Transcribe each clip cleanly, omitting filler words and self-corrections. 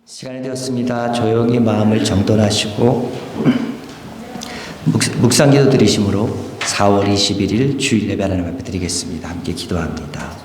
시간이 되었습니다. 조용히 마음을 정돈하시고 묵상기도 드리심으로 4월 21일 주일 예배 하나님 앞에 드리겠습니다. 함께 기도합니다.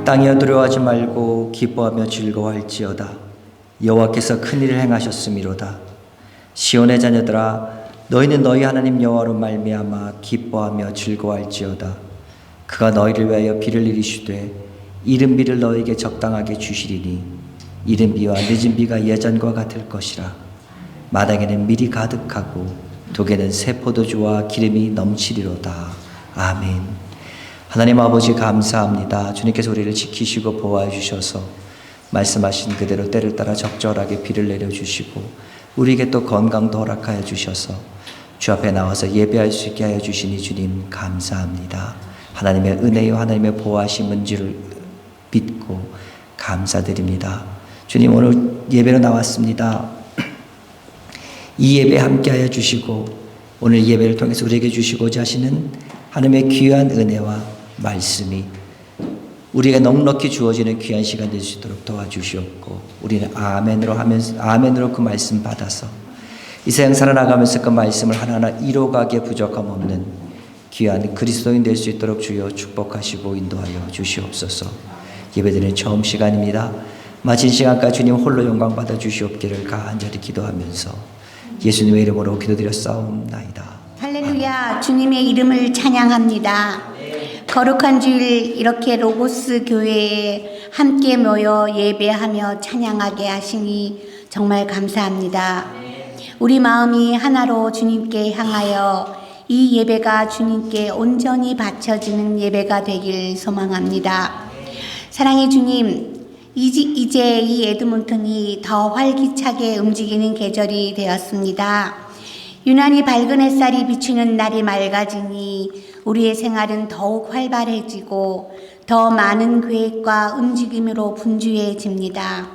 땅이여 두려워하지 말고 기뻐하며 즐거워할지어다. 여호와께서 큰 일을 행하셨음이로다. 시온의 자녀들아, 너희는 너희 하나님 여호와로 말미암아 기뻐하며 즐거워할지어다. 그가 너희를 위하여 비를 내리시되 이른 비를 너희에게 적당하게 주시리니 이른 비와 늦은 비가 예전과 같을 것이라. 마당에는 밀이 가득하고 독에는 새 포도주와 기름이 넘치리로다. 아멘. 하나님 아버지 감사합니다. 주님께서 우리를 지키시고 보호해 주셔서 말씀하신 그대로 때를 따라 적절하게 비를 내려주시고 우리에게 또 건강도 허락하여 주셔서 주 앞에 나와서 예배할 수 있게 하여 주시니 주님 감사합니다. 하나님의 은혜요 하나님의 보호하심인 줄 믿고 감사드립니다. 주님 오늘 예배로 나왔습니다. 이 예배 함께 하여 주시고 오늘 예배를 통해서 우리에게 주시고자 하시는 하나님의 귀한 은혜와 말씀이 우리에게 넉넉히 주어지는 귀한 시간 될 수 있도록 도와주시옵고 우리는 아멘으로 그 말씀 받아서 이 세상 살아나가면서 그 말씀을 하나하나 이뤄가기에 부족함 없는 귀한 그리스도인 될 수 있도록 주여 축복하시고 인도하여 주시옵소서. 예배드리는 처음 시간입니다. 마친 시간까지 주님 홀로 영광 받아 주시옵기를 간절히 기도하면서 예수님의 이름으로 기도드렸사옵나이다. 할렐루야. 주님의 이름을 찬양합니다. 거룩한 주일 이렇게 로고스 교회에 함께 모여 예배하며 찬양하게 하시니 정말 감사합니다. 우리 마음이 하나로 주님께 향하여 이 예배가 주님께 온전히 바쳐지는 예배가 되길 소망합니다. 사랑의 주님, 이제 이 에드몬턴이 더 활기차게 움직이는 계절이 되었습니다. 유난히 밝은 햇살이 비추는 날이 맑아지니 우리의 생활은 더욱 활발해지고 더 많은 계획과 움직임으로 분주해집니다.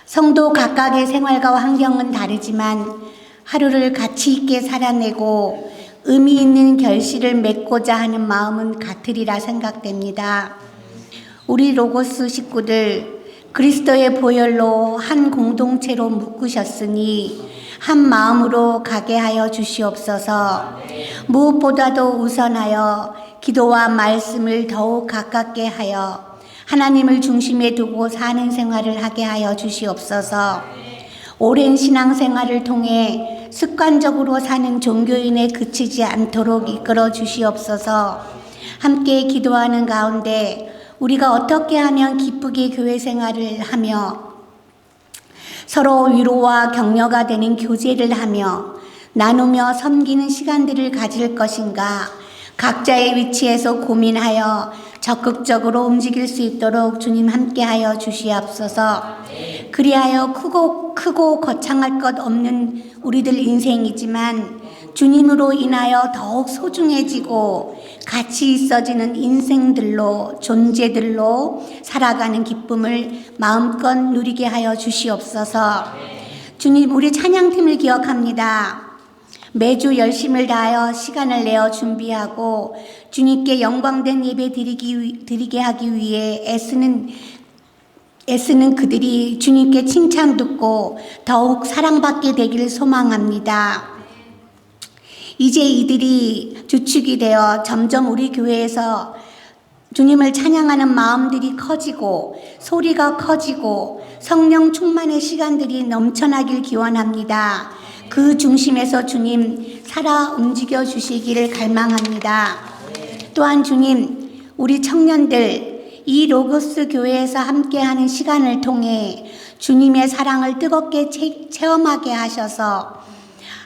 성도 각각의 생활과 환경은 다르지만 하루를 가치 있게 살아내고 의미 있는 결실을 맺고자 하는 마음은 같으리라 생각됩니다. 우리 로고스 식구들 그리스도의 보혈로 한 공동체로 묶으셨으니 한 마음으로 가게 하여 주시옵소서. 무엇보다도 우선하여 기도와 말씀을 더욱 가깝게 하여 하나님을 중심에 두고 사는 생활을 하게 하여 주시옵소서. 오랜 신앙생활을 통해 습관적으로 사는 종교인에 그치지 않도록 이끌어 주시옵소서. 함께 기도하는 가운데 우리가 어떻게 하면 기쁘게 교회 생활을 하며 서로 위로와 격려가 되는 교제를 하며 나누며 섬기는 시간들을 가질 것인가 각자의 위치에서 고민하여 적극적으로 움직일 수 있도록 주님 함께하여 주시옵소서. 그리하여 크고 거창할 것 없는 우리들 인생이지만 주님으로 인하여 더욱 소중해지고 가치 있어지는 인생들로 존재들로 살아가는 기쁨을 마음껏 누리게 하여 주시옵소서. 주님, 우리 찬양팀을 기억합니다. 매주 열심을 다하여 시간을 내어 준비하고 주님께 영광된 예배 드리게 하기 위해 애쓰는 그들이 주님께 칭찬 듣고 더욱 사랑받게 되기를 소망합니다. 이제 이들이 주축이 되어 점점 우리 교회에서 주님을 찬양하는 마음들이 커지고 소리가 커지고 성령 충만의 시간들이 넘쳐나길 기원합니다. 그 중심에서 주님 살아 움직여 주시기를 갈망합니다. 또한 주님, 우리 청년들 이 로고스 교회에서 함께하는 시간을 통해 주님의 사랑을 뜨겁게 체험하게 하셔서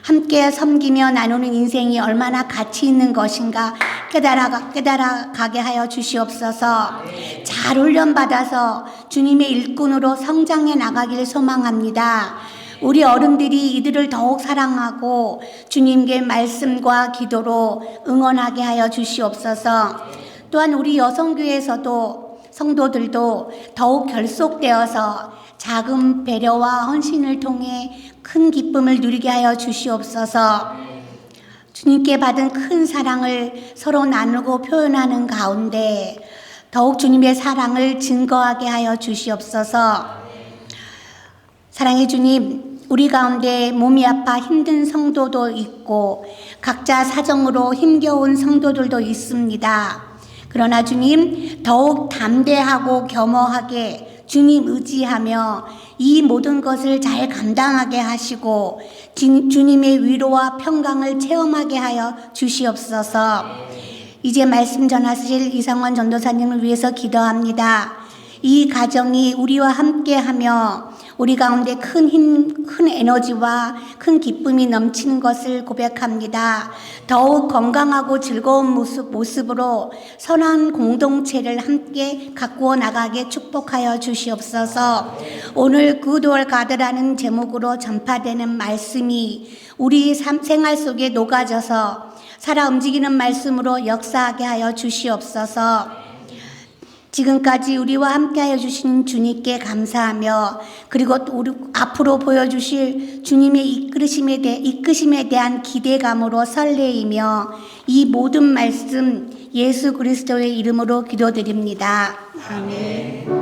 함께 섬기며 나누는 인생이 얼마나 가치 있는 것인가 깨달아가게 하여 주시옵소서. 잘 훈련받아서 주님의 일꾼으로 성장해 나가길 소망합니다. 우리 어른들이 이들을 더욱 사랑하고 주님께 말씀과 기도로 응원하게 하여 주시옵소서. 또한 우리 여성교회에서도 성도들도 더욱 결속되어서 작은 배려와 헌신을 통해 큰 기쁨을 누리게 하여 주시옵소서. 주님께 받은 큰 사랑을 서로 나누고 표현하는 가운데 더욱 주님의 사랑을 증거하게 하여 주시옵소서. 사랑의 주님, 우리 가운데 몸이 아파 힘든 성도도 있고 각자 사정으로 힘겨운 성도들도 있습니다. 그러나 주님, 더욱 담대하고 겸허하게 주님 의지하며 이 모든 것을 잘 감당하게 하시고 주님의 위로와 평강을 체험하게 하여 주시옵소서. 이제 말씀 전하실 이상원 전도사님을 위해서 기도합니다. 이 가정이 우리와 함께하며 우리 가운데 큰 힘, 큰 에너지와 큰 기쁨이 넘치는 것을 고백합니다. 더욱 건강하고 즐거운 모습으로 선한 공동체를 함께 가꾸어 나가게 축복하여 주시옵소서. 오늘 굿월 가드라는 제목으로 전파되는 말씀이 우리 생활 속에 녹아져서 살아 움직이는 말씀으로 역사하게 하여 주시옵소서. 지금까지 우리와 함께하여 주신 주님께 감사하며 그리고 우리 앞으로 보여주실 주님의 이끄심에 대한 기대감으로 설레이며 이 모든 말씀 예수 그리스도의 이름으로 기도드립니다. 아멘.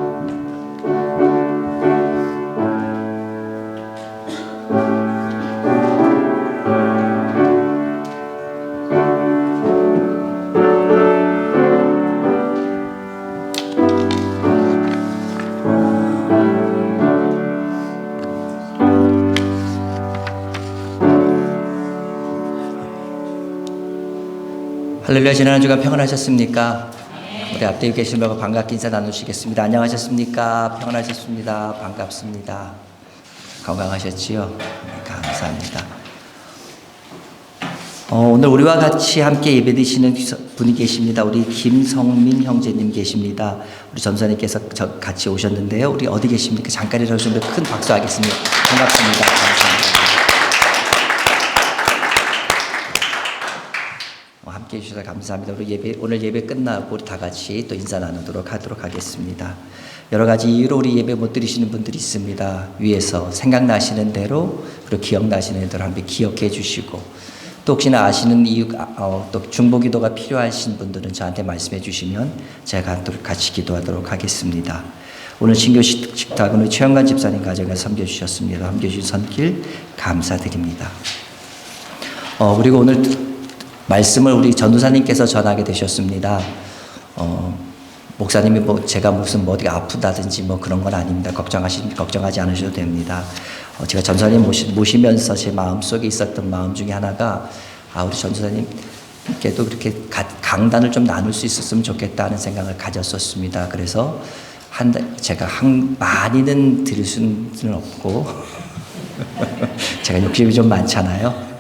할렐루야. 지난 한 주간 평안하셨습니까? 우리 앞뒤에 계신 분과 반갑게 인사 나누시겠습니다. 안녕하셨습니까? 평안하셨습니다. 반갑습니다. 건강하셨지요? 네, 감사합니다. 오늘 우리와 같이 함께 예배드리시는 분이 계십니다. 우리 김성민 형제님 계십니다. 우리 전사님께서 같이 오셨는데요. 우리 어디 계십니까? 잠깐이라도 좀 큰 박수 하겠습니다. 반갑습니다. 감사합니다. 함께 해주셔서 감사합니다. 우리 오늘 예배 끝나고 우리 다 같이 또 인사 나누도록 하겠습니다. 여러 가지 이유로 우리 예배 못 드리시는 분들이 있습니다. 위에서 생각나시는 대로 그리고 기억나시는 대로 함께 기억해 주시고 또 혹시나 아시는 이유 또 중보기도가 필요하신 분들은 저한테 말씀해 주시면 제가 같이 기도하도록 하겠습니다. 오늘 신교식 식탁은 우리 최영관 집사님 가정에 섬겨주셨습니다. 함께해 주신 손길 감사드립니다. 그리고 오늘 말씀을 우리 전도사님께서 전하게 되셨습니다. 목사님이 제가 무슨 어디가 아프다든지 그런 건 아닙니다. 걱정하지 않으셔도 됩니다. 제가 전도사님 모시면서 제 마음속에 있었던 마음 중에 하나가 우리 전도사님께도 그렇게 강단을 좀 나눌 수 있었으면 좋겠다는 생각을 가졌었습니다. 그래서 제가 많이는 드릴 수는 없고 제가 욕심이 좀 많잖아요.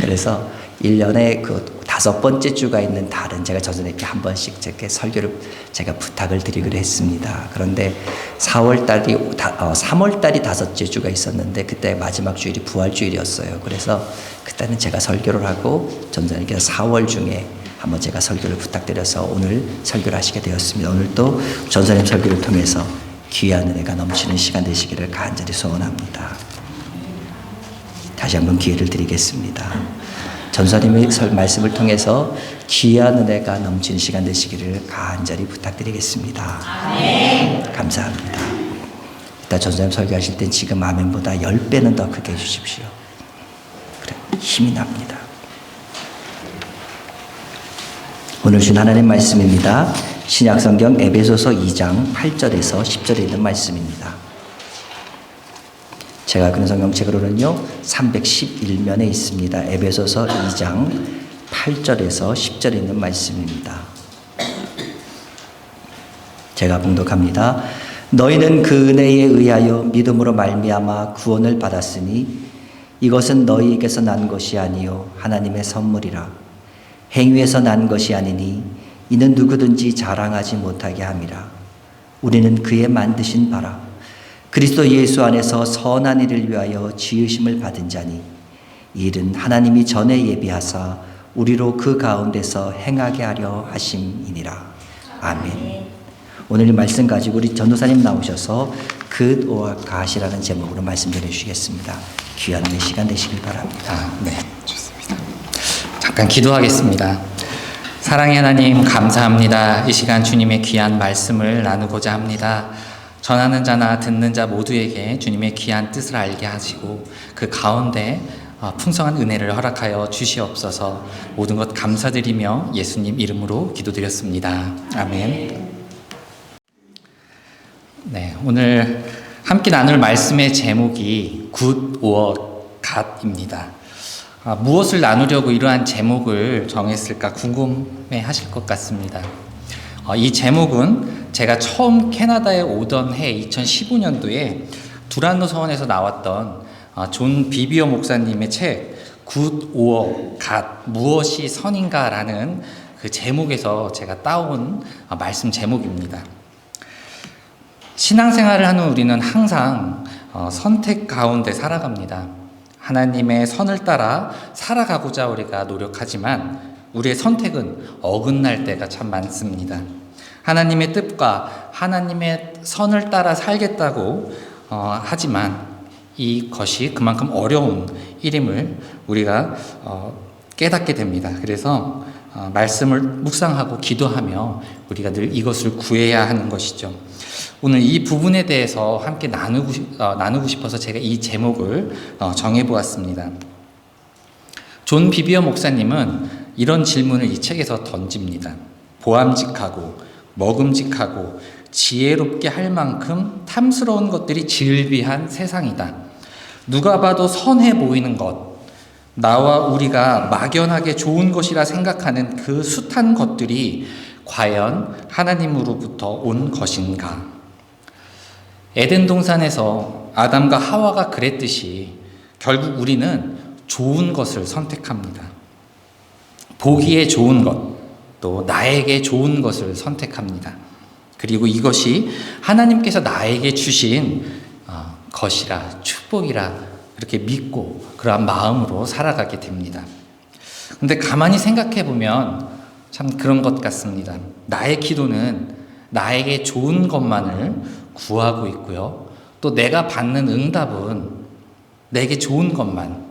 그래서 1년에 그 5번째 주가 있는 달은 제가 전도사님께 한 번씩 이렇게 설교를 제가 부탁을 드리기로 했습니다. 그런데 3월달이 5째 주가 있었는데 그때 마지막 주일이 부활주일이었어요. 그래서 그때는 제가 설교를 하고 전도사님께서 4월 중에 한번 제가 설교를 부탁드려서 오늘 설교를 하시게 되었습니다. 오늘 또 전도사님 설교를 통해서 귀한 은혜가 넘치는 시간 되시기를 간절히 소원합니다. 다시 한번 기회를 드리겠습니다. 전사님의 말씀을 통해서 귀한 은혜가 넘치는 시간 되시기를 간절히 부탁드리겠습니다. 아멘. 감사합니다. 이따 전사님 설교하실 땐 지금 아멘보다 10배는 더 크게 해주십시오. 그래, 힘이 납니다. 오늘 준 하나님 말씀입니다. 신약성경 에베소서 2장 8절에서 10절에 있는 말씀입니다. 제가 그런 성경책으로는요 311면에 있습니다. 에베소서 2장 8절에서 10절에 있는 말씀입니다. 제가 봉독합니다. 너희는 그 은혜에 의하여 믿음으로 말미암아 구원을 받았으니 이것은 너희에게서 난 것이 아니요 하나님의 선물이라. 행위에서 난 것이 아니니 이는 누구든지 자랑하지 못하게 함이라. 우리는 그의 만드신 바라 그리스도 예수 안에서 선한 일을 위하여 지으심을 받은 자니 이 일은 하나님이 전에 예비하사 우리로 그 가운데서 행하게 하려 하심이니라. 아멘. 오늘 이 말씀 가지고 우리 전도사님 나오셔서 Good or God이라는 제목으로 말씀 전해주시겠습니다. 귀한 내 시간 되시길 바랍니다. 네, 좋습니다. 잠깐 기도하겠습니다. 사랑의 하나님 감사합니다. 이 시간 주님의 귀한 말씀을 나누고자 합니다. 전하는 자나 듣는 자 모두에게 주님의 귀한 뜻을 알게 하시고 그 가운데 풍성한 은혜를 허락하여 주시옵소서. 모든 것 감사드리며 예수님 이름으로 기도드렸습니다. 아멘. 네, 오늘 함께 나눌 말씀의 제목이 Good or God입니다. 무엇을 나누려고 이러한 제목을 정했을까 궁금해 하실 것 같습니다. 이 제목은 제가 처음 캐나다에 오던 해 2015년도에 두란노 서원에서 나왔던 존 비비어 목사님의 책 Good or God, 무엇이 선인가라는 그 제목에서 제가 따온 말씀 제목입니다. 신앙생활을 하는 우리는 항상 선택 가운데 살아갑니다. 하나님의 선을 따라 살아가고자 우리가 노력하지만 우리의 선택은 어긋날 때가 참 많습니다. 하나님의 뜻과 하나님의 선을 따라 살겠다고 하지만 이것이 그만큼 어려운 일임을 우리가 깨닫게 됩니다. 그래서 말씀을 묵상하고 기도하며 우리가 늘 이것을 구해야 하는 것이죠. 오늘 이 부분에 대해서 함께 나누고 싶어서 제가 이 제목을 정해보았습니다. 존 비비어 목사님은 이런 질문을 이 책에서 던집니다. 보암직하고 먹음직하고 지혜롭게 할 만큼 탐스러운 것들이 질비한 세상이다. 누가 봐도 선해 보이는 것, 나와 우리가 막연하게 좋은 것이라 생각하는 그 숱한 것들이 과연 하나님으로부터 온 것인가? 에덴 동산에서 아담과 하와가 그랬듯이 결국 우리는 좋은 것을 선택합니다. 보기에 좋은 것, 또 나에게 좋은 것을 선택합니다. 그리고 이것이 하나님께서 나에게 주신 것이라, 축복이라 이렇게 믿고 그러한 마음으로 살아가게 됩니다. 근데 가만히 생각해 보면 참 그런 것 같습니다. 나의 기도는 나에게 좋은 것만을 구하고 있고요. 또 내가 받는 응답은 내게 좋은 것만,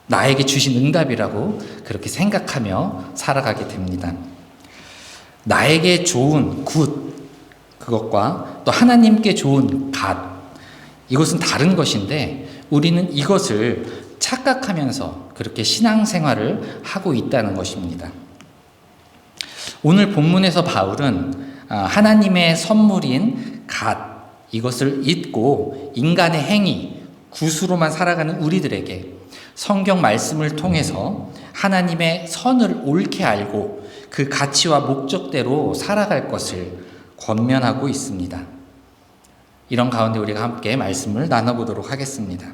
나에게 주신 응답이라고 그렇게 생각하며 살아가게 됩니다. 나에게 좋은 굿, 그것과 또 하나님께 좋은 갓, 이것은 다른 것인데 우리는 이것을 착각하면서 그렇게 신앙생활을 하고 있다는 것입니다. 오늘 본문에서 바울은 하나님의 선물인 갓, 이것을 잊고 인간의 행위, 굿으로만 살아가는 우리들에게 성경 말씀을 통해서 하나님의 선을 옳게 알고 그 가치와 목적대로 살아갈 것을 권면하고 있습니다. 이런 가운데 우리가 함께 말씀을 나눠보도록 하겠습니다.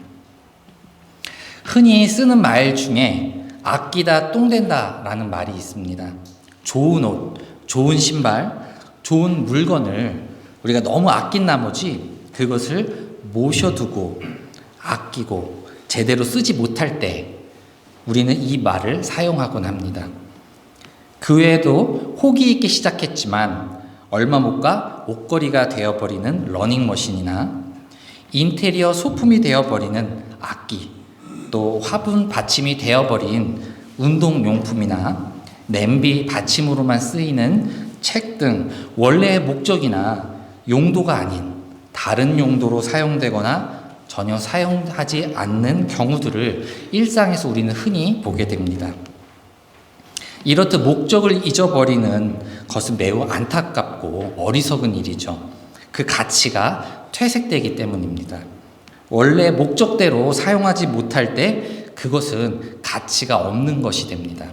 흔히 쓰는 말 중에 아끼다 똥된다 라는 말이 있습니다. 좋은 옷, 좋은 신발, 좋은 물건을 우리가 너무 아낀 나머지 그것을 모셔두고 아끼고 제대로 쓰지 못할 때 우리는 이 말을 사용하곤 합니다. 그 외에도 호기 있게 시작했지만 얼마 못 가 옷걸이가 되어버리는 러닝머신이나 인테리어 소품이 되어버리는 악기, 또 화분 받침이 되어버린 운동용품이나 냄비 받침으로만 쓰이는 책 등 원래의 목적이나 용도가 아닌 다른 용도로 사용되거나 전혀 사용하지 않는 경우들을 일상에서 우리는 흔히 보게 됩니다. 이렇듯 목적을 잊어버리는 것은 매우 안타깝고 어리석은 일이죠. 그 가치가 퇴색되기 때문입니다. 원래 목적대로 사용하지 못할 때 그것은 가치가 없는 것이 됩니다.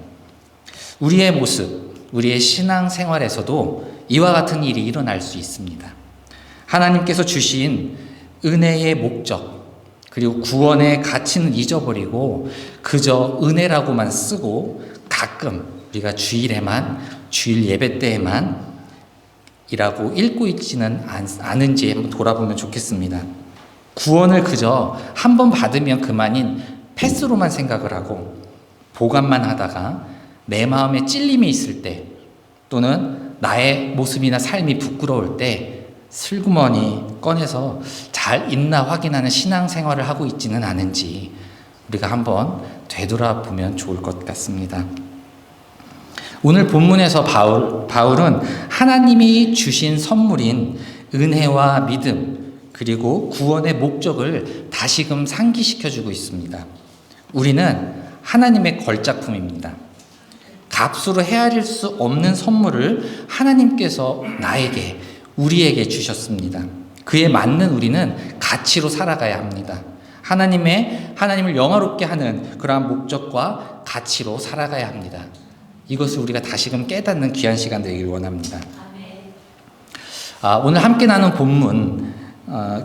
우리의 모습, 우리의 신앙생활에서도 이와 같은 일이 일어날 수 있습니다. 하나님께서 주신 은혜의 목적, 그리고 구원의 가치는 잊어버리고 그저 은혜라고만 쓰고 가끔 우리가 주일 예배 때에만 이라고 읽고 있지는 않은지 한번 돌아보면 좋겠습니다. 구원을 그저 한 번 받으면 그만인 패스로만 생각을 하고 보관만 하다가 내 마음에 찔림이 있을 때 또는 나의 모습이나 삶이 부끄러울 때 슬그머니 꺼내서 잘 있나 확인하는 신앙생활을 하고 있지는 않은지 우리가 한번 되돌아보면 좋을 것 같습니다. 오늘 본문에서 바울은 하나님이 주신 선물인 은혜와 믿음 그리고 구원의 목적을 다시금 상기시켜주고 있습니다. 우리는 하나님의 걸작품입니다. 값으로 헤아릴 수 없는 선물을 하나님께서 우리에게 주셨습니다. 그에 맞는 우리는 가치로 살아가야 합니다. 하나님을 영화롭게 하는 그러한 목적과 가치로 살아가야 합니다. 이것을 우리가 다시금 깨닫는 귀한 시간 되기를 원합니다. 오늘 함께 나눈 본문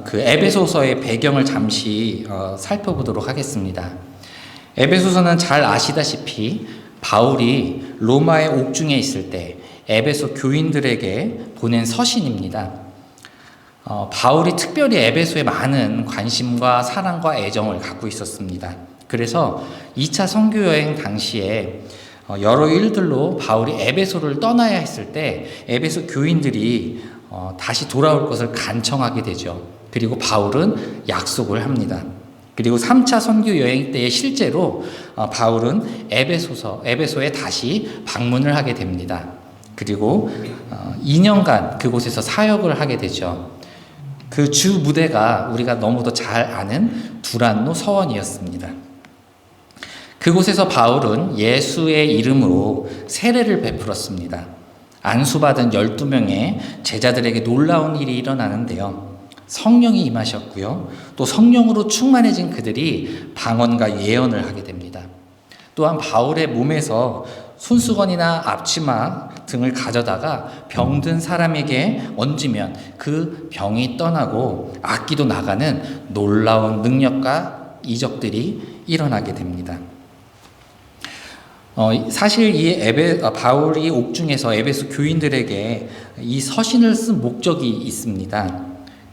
그 에베소서의 배경을 잠시 살펴보도록 하겠습니다. 에베소서는 잘 아시다시피 바울이 로마의 옥중에 있을 때 에베소 교인들에게 보낸 서신입니다. 바울이 특별히 에베소에 많은 관심과 사랑과 애정을 갖고 있었습니다. 그래서 2차 선교 여행 당시에 여러 일들로 바울이 에베소를 떠나야 했을 때 에베소 교인들이 다시 돌아올 것을 간청하게 되죠. 그리고 바울은 약속을 합니다. 그리고 3차 선교 여행 때에 실제로 바울은 에베소에 다시 방문을 하게 됩니다. 그리고 2년간 그곳에서 사역을 하게 되죠. 그 주 무대가 우리가 너무도 잘 아는 두란노 서원이었습니다. 그곳에서 바울은 예수의 이름으로 세례를 베풀었습니다. 안수받은 12명의 제자들에게 놀라운 일이 일어나는데요. 성령이 임하셨고요. 또 성령으로 충만해진 그들이 방언과 예언을 하게 됩니다. 또한 바울의 몸에서 손수건이나 앞치마 등을 가져다가 병든 사람에게 얹으면 그 병이 떠나고 악기도 나가는 놀라운 능력과 이적들이 일어나게 됩니다. 사실 바울이 옥중에서 에베소 교인들에게 이 서신을 쓴 목적이 있습니다.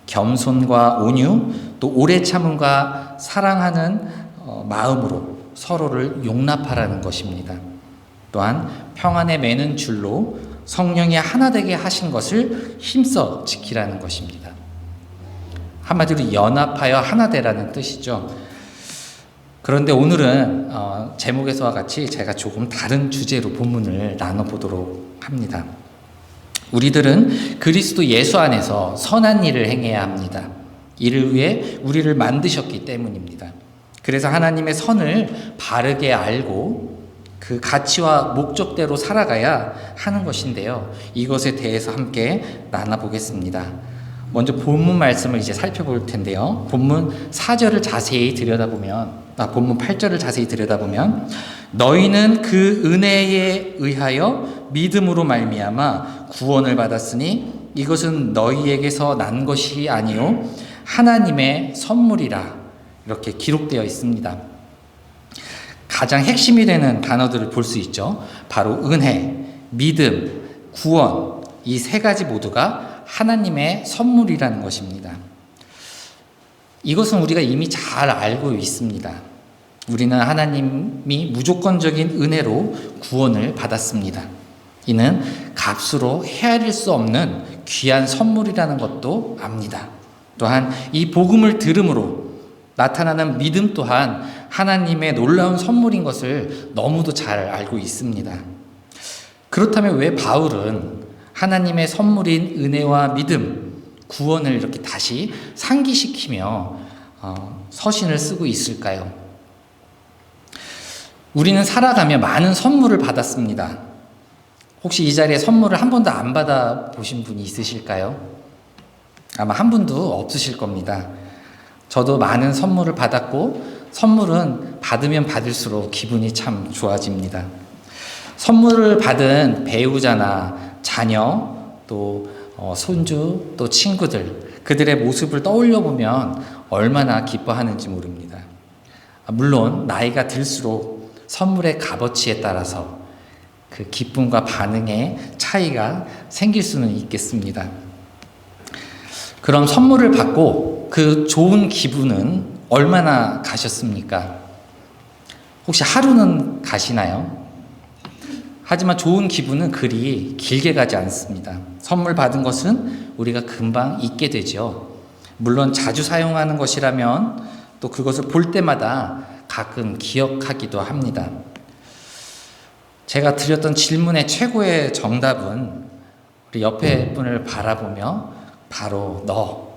겸손과 온유, 또 오래 참음과 사랑하는 마음으로 서로를 용납하라는 것입니다. 또한 평안에 매는 줄로 성령이 하나 되게 하신 것을 힘써 지키라는 것입니다. 한마디로 연합하여 하나 되라는 뜻이죠. 그런데 오늘은 제목에서와 같이 제가 조금 다른 주제로 본문을 나눠보도록 합니다. 우리들은 그리스도 예수 안에서 선한 일을 행해야 합니다. 이를 위해 우리를 만드셨기 때문입니다. 그래서 하나님의 선을 바르게 알고 그 가치와 목적대로 살아가야 하는 것인데요. 이것에 대해서 함께 나눠보겠습니다. 먼저 본문 말씀을 이제 살펴볼 텐데요. 본문 4절을 자세히 본문 8절을 자세히 들여다보면 너희는 그 은혜에 의하여 믿음으로 말미암아 구원을 받았으니 이것은 너희에게서 난 것이 아니요 하나님의 선물이라 이렇게 기록되어 있습니다. 가장 핵심이 되는 단어들을 볼 수 있죠. 바로 은혜, 믿음, 구원 이 세 가지 모두가 하나님의 선물이라는 것입니다. 이것은 우리가 이미 잘 알고 있습니다. 우리는 하나님이 무조건적인 은혜로 구원을 받았습니다. 이는 값으로 헤아릴 수 없는 귀한 선물이라는 것도 압니다. 또한 이 복음을 들음으로 나타나는 믿음 또한 하나님의 놀라운 선물인 것을 너무도 잘 알고 있습니다. 그렇다면 왜 바울은 하나님의 선물인 은혜와 믿음, 구원을 이렇게 다시 상기시키며 서신을 쓰고 있을까요? 우리는 살아가며 많은 선물을 받았습니다. 혹시 이 자리에 선물을 한 번도 안 받아보신 분이 있으실까요? 아마 한 분도 없으실 겁니다. 저도 많은 선물을 받았고 선물은 받으면 받을수록 기분이 참 좋아집니다. 선물을 받은 배우자나 자녀, 또 손주, 또 친구들 그들의 모습을 떠올려 보면 얼마나 기뻐하는지 모릅니다. 물론 나이가 들수록 선물의 값어치에 따라서 그 기쁨과 반응의 차이가 생길 수는 있겠습니다. 그럼 선물을 받고 그 좋은 기분은 얼마나 가셨습니까? 혹시 하루는 가시나요? 하지만 좋은 기분은 그리 길게 가지 않습니다. 선물 받은 것은 우리가 금방 잊게 되죠. 물론 자주 사용하는 것이라면 또 그것을 볼 때마다 가끔 기억하기도 합니다. 제가 드렸던 질문의 최고의 정답은 우리 옆에 분을 바라보며 바로 너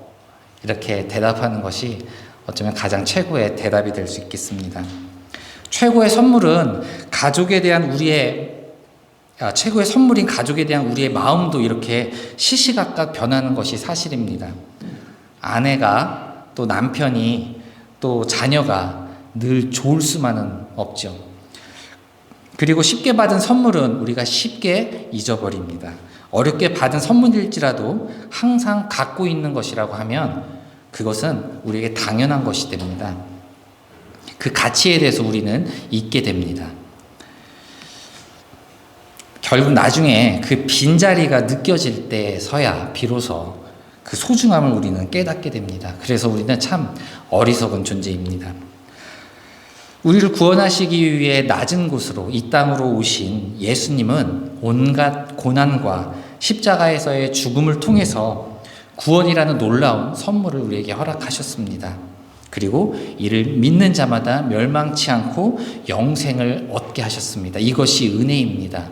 이렇게 대답하는 것이 어쩌면 가장 최고의 대답이 될 수 있겠습니다. 최고의 선물인 가족에 대한 우리의 마음도 이렇게 시시각각 변하는 것이 사실입니다. 아내가 또 남편이 또 자녀가 늘 좋을 수만은 없죠. 그리고 쉽게 받은 선물은 우리가 쉽게 잊어버립니다. 어렵게 받은 선물일지라도 항상 갖고 있는 것이라고 하면 그것은 우리에게 당연한 것이 됩니다. 그 가치에 대해서 우리는 잊게 됩니다. 결국 나중에 그 빈자리가 느껴질 때서야 비로소 그 소중함을 우리는 깨닫게 됩니다. 그래서 우리는 참 어리석은 존재입니다. 우리를 구원하시기 위해 낮은 곳으로 이 땅으로 오신 예수님은 온갖 고난과 십자가에서의 죽음을 통해서 구원이라는 놀라운 선물을 우리에게 허락하셨습니다. 그리고 이를 믿는 자마다 멸망치 않고 영생을 얻게 하셨습니다. 이것이 은혜입니다.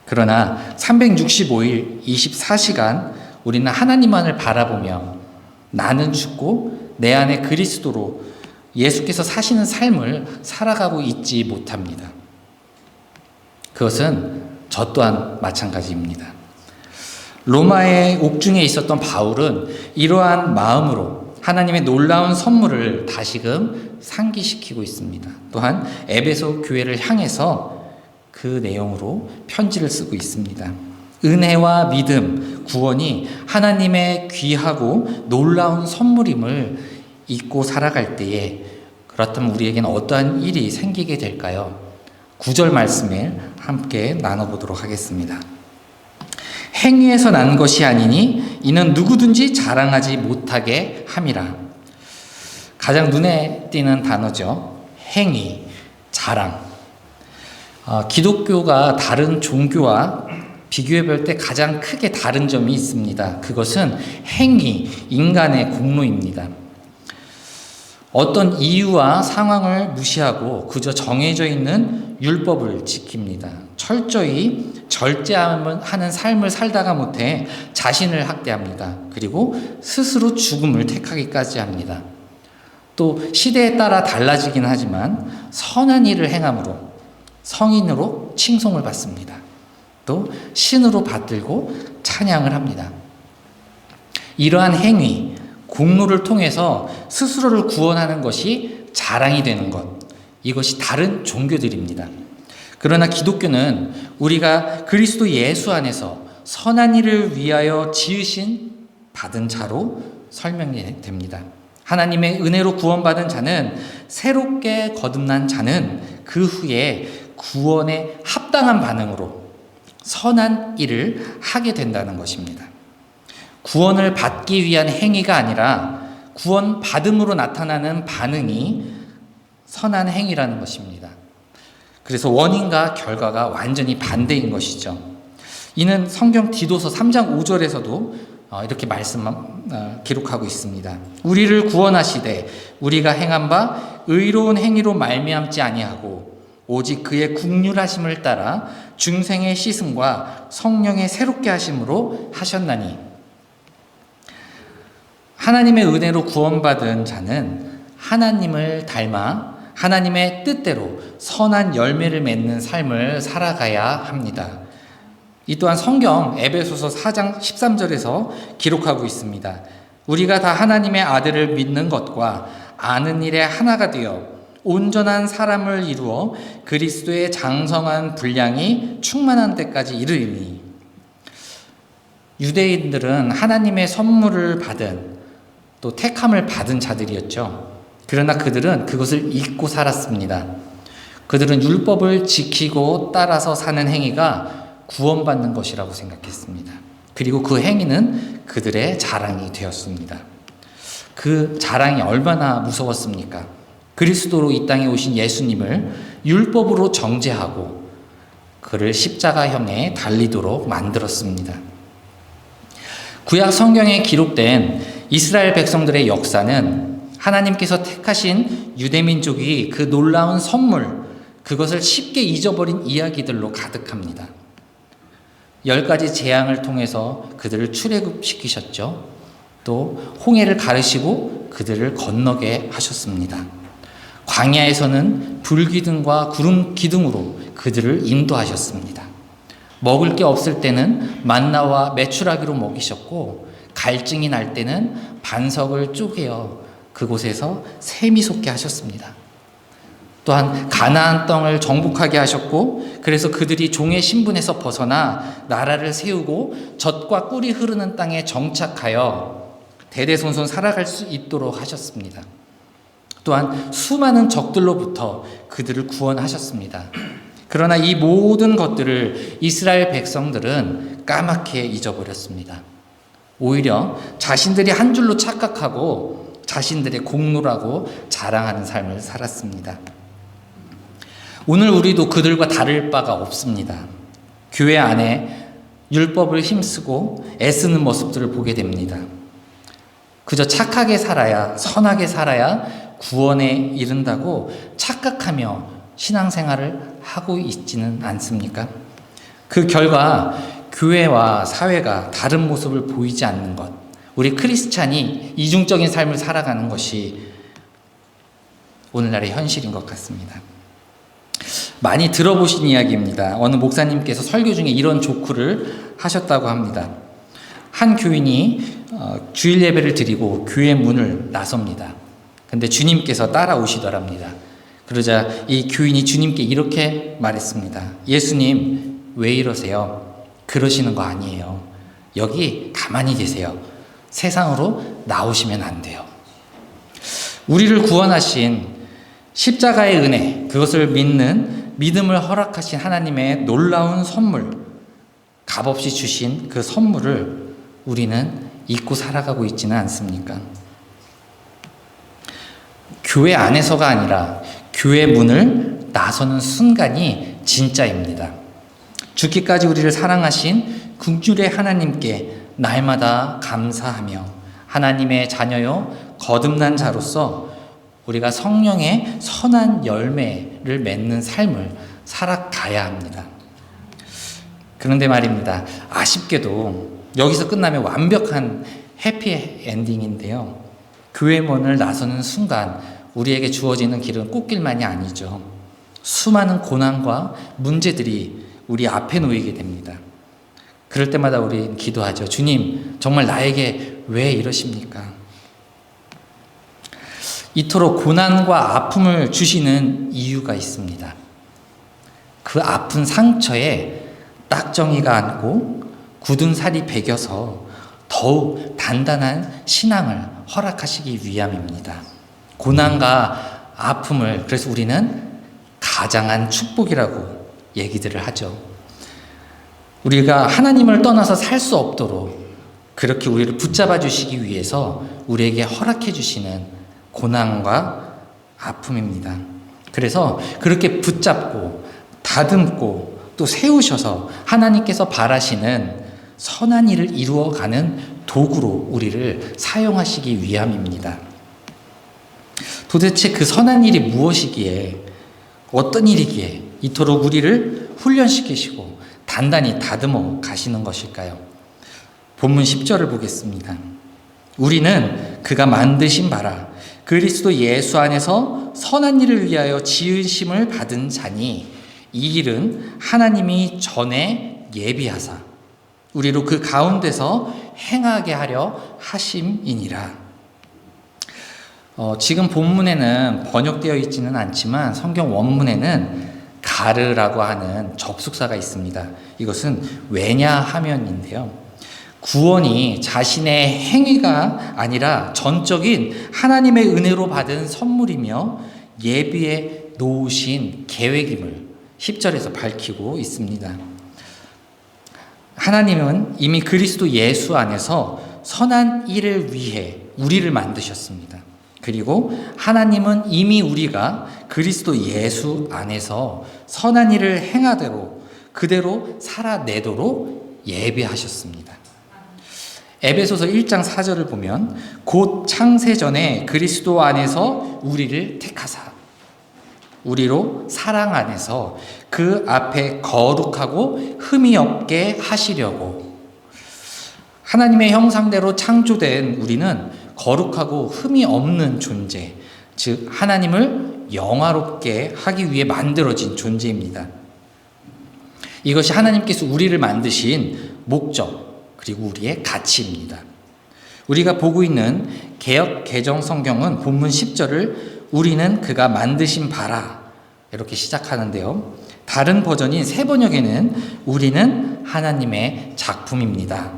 그러나 365일 24시간 우리는 하나님만을 바라보며 나는 죽고 내 안에 그리스도로 예수께서 사시는 삶을 살아가고 있지 못합니다. 그것은 저 또한 마찬가지입니다. 로마의 옥중에 있었던 바울은 이러한 마음으로 하나님의 놀라운 선물을 다시금 상기시키고 있습니다. 또한 에베소 교회를 향해서 그 내용으로 편지를 쓰고 있습니다. 은혜와 믿음, 구원이 하나님의 귀하고 놀라운 선물임을 잊고 살아갈 때에 그렇다면 우리에게는 어떠한 일이 생기게 될까요? 9절 말씀을 함께 나눠보도록 하겠습니다. 행위에서 난 것이 아니니 이는 누구든지 자랑하지 못하게 함이라. 가장 눈에 띄는 단어죠. 행위, 자랑. 기독교가 다른 종교와 비교해 볼 때 가장 크게 다른 점이 있습니다. 그것은 행위, 인간의 공로입니다. 어떤 이유와 상황을 무시하고 그저 정해져 있는 율법을 지킵니다. 철저히 절제하는 삶을 살다가 못해 자신을 학대합니다. 그리고 스스로 죽음을 택하기까지 합니다. 또 시대에 따라 달라지긴 하지만 선한 일을 행함으로 성인으로 칭송을 받습니다. 또 신으로 받들고 찬양을 합니다. 이러한 행위, 공로를 통해서 스스로를 구원하는 것이 자랑이 되는 것, 이것이 다른 종교들입니다. 그러나 기독교는 우리가 그리스도 예수 안에서 선한 일을 위하여 지으신 받은 자로 설명이 됩니다. 하나님의 은혜로 구원받은 자는 새롭게 거듭난 자는 그 후에 구원에 합당한 반응으로 선한 일을 하게 된다는 것입니다. 구원을 받기 위한 행위가 아니라 구원 받음으로 나타나는 반응이 선한 행위라는 것입니다. 그래서 원인과 결과가 완전히 반대인 것이죠. 이는 성경 디도서 3장 5절에서도 이렇게 기록하고 있습니다. 우리를 구원하시되 우리가 행한 바 의로운 행위로 말미암지 아니하고 오직 그의 국률하심을 따라 중생의 씻음과 성령의 새롭게 하심으로 하셨나니. 하나님의 은혜로 구원받은 자는 하나님을 닮아 하나님의 뜻대로 선한 열매를 맺는 삶을 살아가야 합니다. 이 또한 성경 에베소서 4장 13절에서 기록하고 있습니다. 우리가 다 하나님의 아들을 믿는 것과 아는 일에 하나가 되어 온전한 사람을 이루어 그리스도의 장성한 분량이 충만한 데까지 이르리니. 유대인들은 하나님의 선물을 받은 또 택함을 받은 자들이었죠. 그러나 그들은 그것을 잊고 살았습니다. 그들은 율법을 지키고 따라서 사는 행위가 구원받는 것이라고 생각했습니다. 그리고 그 행위는 그들의 자랑이 되었습니다. 그 자랑이 얼마나 무서웠습니까? 그리스도로 이 땅에 오신 예수님을 율법으로 정죄하고 그를 십자가형에 달리도록 만들었습니다. 구약 성경에 기록된 이스라엘 백성들의 역사는 하나님께서 택하신 유대민족이 그 놀라운 선물, 그것을 쉽게 잊어버린 이야기들로 가득합니다. 10가지 재앙을 통해서 그들을 출애굽시키셨죠. 또 홍해를 가르시고 그들을 건너게 하셨습니다. 광야에서는 불기둥과 구름 기둥으로 그들을 인도하셨습니다. 먹을 게 없을 때는 만나와 메추라기로 먹이셨고, 갈증이 날 때는 반석을 쪼개어 그곳에서 샘이 솟게 하셨습니다. 또한 가나안 땅을 정복하게 하셨고, 그래서 그들이 종의 신분에서 벗어나 나라를 세우고 젖과 꿀이 흐르는 땅에 정착하여 대대손손 살아갈 수 있도록 하셨습니다. 또한 수많은 적들로부터 그들을 구원하셨습니다. 그러나 이 모든 것들을 이스라엘 백성들은 까맣게 잊어버렸습니다. 오히려 자신들이 한 줄로 착각하고 자신들의 공로라고 자랑하는 삶을 살았습니다. 오늘 우리도 그들과 다를 바가 없습니다. 교회 안에 율법을 힘쓰고 애쓰는 모습들을 보게 됩니다. 그저 착하게 살아야, 선하게 살아야 구원에 이른다고 착각하며 신앙생활을 하고 있지는 않습니까? 그 결과 교회와 사회가 다른 모습을 보이지 않는 것, 우리 크리스찬이 이중적인 삶을 살아가는 것이 오늘날의 현실인 것 같습니다. 많이 들어보신 이야기입니다. 어느 목사님께서 설교 중에 이런 조크를 하셨다고 합니다. 한 교인이 주일 예배를 드리고 교회 문을 나섭니다. 근데 주님께서 따라오시더랍니다. 그러자 이 교인이 주님께 이렇게 말했습니다. 예수님, 왜 이러세요? 그러시는 거 아니에요. 여기 가만히 계세요. 세상으로 나오시면 안 돼요. 우리를 구원하신 십자가의 은혜, 그것을 믿는 믿음을 허락하신 하나님의 놀라운 선물, 값없이 주신 그 선물을 우리는 잊고 살아가고 있지는 않습니까? 교회 안에서가 아니라 교회 문을 나서는 순간이 진짜입니다. 죽기까지 우리를 사랑하신 긍휼의 하나님께 날마다 감사하며 하나님의 자녀요 거듭난 자로서 우리가 성령의 선한 열매를 맺는 삶을 살아가야 합니다. 그런데 말입니다. 아쉽게도 여기서 끝나면 완벽한 해피 엔딩인데요. 교회 문을 나서는 순간 우리에게 주어지는 길은 꽃길만이 아니죠. 수많은 고난과 문제들이 우리 앞에 놓이게 됩니다. 그럴 때마다 우리는 기도하죠. 주님, 정말 나에게 왜 이러십니까? 이토록 고난과 아픔을 주시는 이유가 있습니다. 그 아픈 상처에 딱정이가 앉고 굳은 살이 배겨서 더욱 단단한 신앙을 허락하시기 위함입니다. 고난과 아픔을 그래서 우리는 가장한 축복이라고 얘기들을 하죠. 우리가 하나님을 떠나서 살 수 없도록 그렇게 우리를 붙잡아 주시기 위해서 우리에게 허락해 주시는 고난과 아픔입니다. 그래서 그렇게 붙잡고 다듬고 또 세우셔서 하나님께서 바라시는 선한 일을 이루어가는 도구로 우리를 사용하시기 위함입니다. 도대체 그 선한 일이 무엇이기에, 어떤 일이기에 이토록 우리를 훈련시키시고 단단히 다듬어 가시는 것일까요? 본문 10절을 보겠습니다. 우리는 그가 만드신 바라 그리스도 예수 안에서 선한 일을 위하여 지으심을 받은 자니 이 일은 하나님이 전에 예비하사 우리로 그 가운데서 행하게 하려 하심이니라. 지금 본문에는 번역되어 있지는 않지만 성경 원문에는 가르라고 하는 접속사가 있습니다. 이것은 왜냐하면인데요. 구원이 자신의 행위가 아니라 전적인 하나님의 은혜로 받은 선물이며 예비해 놓으신 계획임을 10절에서 밝히고 있습니다. 하나님은 이미 그리스도 예수 안에서 선한 일을 위해 우리를 만드셨습니다. 그리고 하나님은 이미 우리가 그리스도 예수 안에서 선한 일을 행하대로 그대로 살아내도록 예비하셨습니다. 에베소서 1장 4절을 보면 곧 창세전에 그리스도 안에서 우리를 택하사 우리로 사랑 안에서 그 앞에 거룩하고 흠이 없게 하시려고. 하나님의 형상대로 창조된 우리는 거룩하고 흠이 없는 존재, 즉 하나님을 영화롭게 하기 위해 만들어진 존재입니다. 이것이 하나님께서 우리를 만드신 목적 그리고 우리의 가치입니다. 우리가 보고 있는 개역 개정 성경은 본문 10절을 우리는 그가 만드신 바라 이렇게 시작하는데요. 다른 버전인 새 번역에는 우리는 하나님의 작품입니다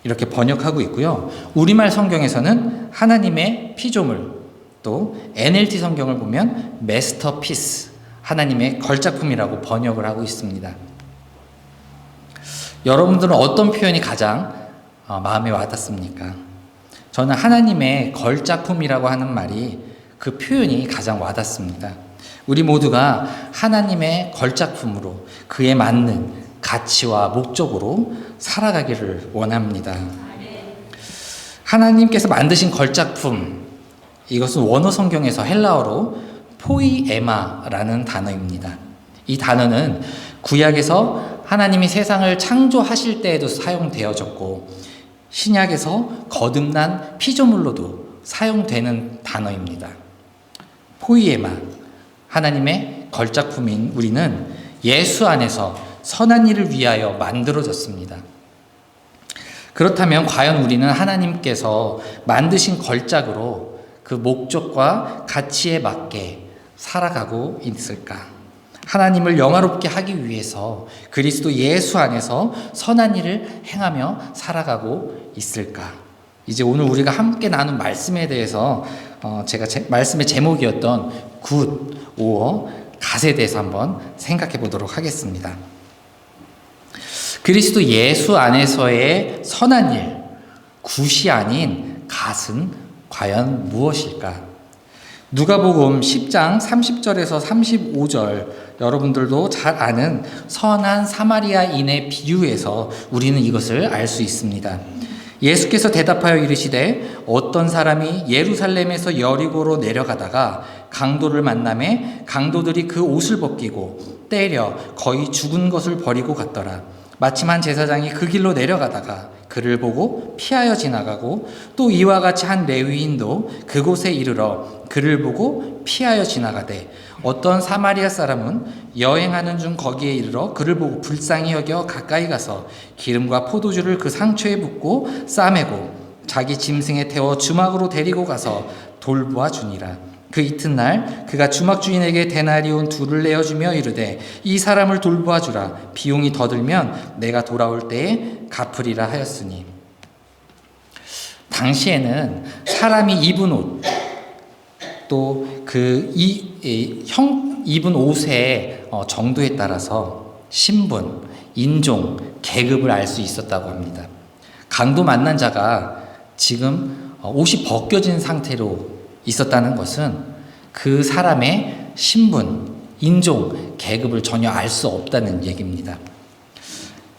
이렇게 번역하고 있고요. 우리말 성경에서는 하나님의 피조물, 또 NLT 성경을 보면 마스터피스, 하나님의 걸작품이라고 번역을 하고 있습니다. 여러분들은 어떤 표현이 가장 마음에 와닿습니까? 저는 하나님의 걸작품이라고 하는 말이 그 표현이 가장 와닿습니다. 우리 모두가 하나님의 걸작품으로 그에 맞는 가치와 목적으로 살아가기를 원합니다. 하나님께서 만드신 걸작품, 이것은 원어 성경에서 헬라어로 포이에마라는 단어입니다. 이 단어는 구약에서 하나님이 세상을 창조하실 때에도 사용되어졌고 신약에서 거듭난 피조물로도 사용되는 단어입니다. 포이에마, 하나님의 걸작품인 우리는 예수 안에서 선한 일을 위하여 만들어졌습니다. 그렇다면 과연 우리는 하나님께서 만드신 걸작으로 그 목적과 가치에 맞게 살아가고 있을까? 하나님을 영화롭게 하기 위해서 그리스도 예수 안에서 선한 일을 행하며 살아가고 있을까? 이제 오늘 우리가 함께 나눈 말씀에 대해서 제가 말씀의 제목이었던 굿, 오어, 갓에 대해서 한번 생각해 보도록 하겠습니다. 그리스도 예수 안에서의 선한 일, 굿이 아닌 갓은 과연 무엇일까? 누가복음 10장 30절에서 35절, 여러분들도 잘 아는 선한 사마리아인의 비유에서 우리는 이것을 알 수 있습니다. 예수께서 대답하여 이르시되 어떤 사람이 예루살렘에서 여리고로 내려가다가 강도를 만나매 강도들이 그 옷을 벗기고 때려 거의 죽은 것을 버리고 갔더라. 마침 한 제사장이 그 길로 내려가다가 그를 보고 피하여 지나가고 또 이와 같이 한 레위인도 그곳에 이르러 그를 보고 피하여 지나가되 어떤 사마리아 사람은 여행하는 중 거기에 이르러 그를 보고 불쌍히 여겨 가까이 가서 기름과 포도주를 그 상처에 붓고 싸매고 자기 짐승에 태워 주막으로 데리고 가서 돌보아 주니라. 그 이튿날 그가 주막 주인에게 데나리온 2를 내어주며 이르되 이 사람을 돌보아 주라. 비용이 더 들면 내가 돌아올 때에 갚으리라 하였으니. 당시에는 사람이 입은 옷 또 그 입은 옷의 정도에 따라서 신분, 인종, 계급을 알 수 있었다고 합니다. 강도 만난 자가 지금 옷이 벗겨진 상태로 있었다는 것은 그 사람의 신분, 인종, 계급을 전혀 알 수 없다는 얘기입니다.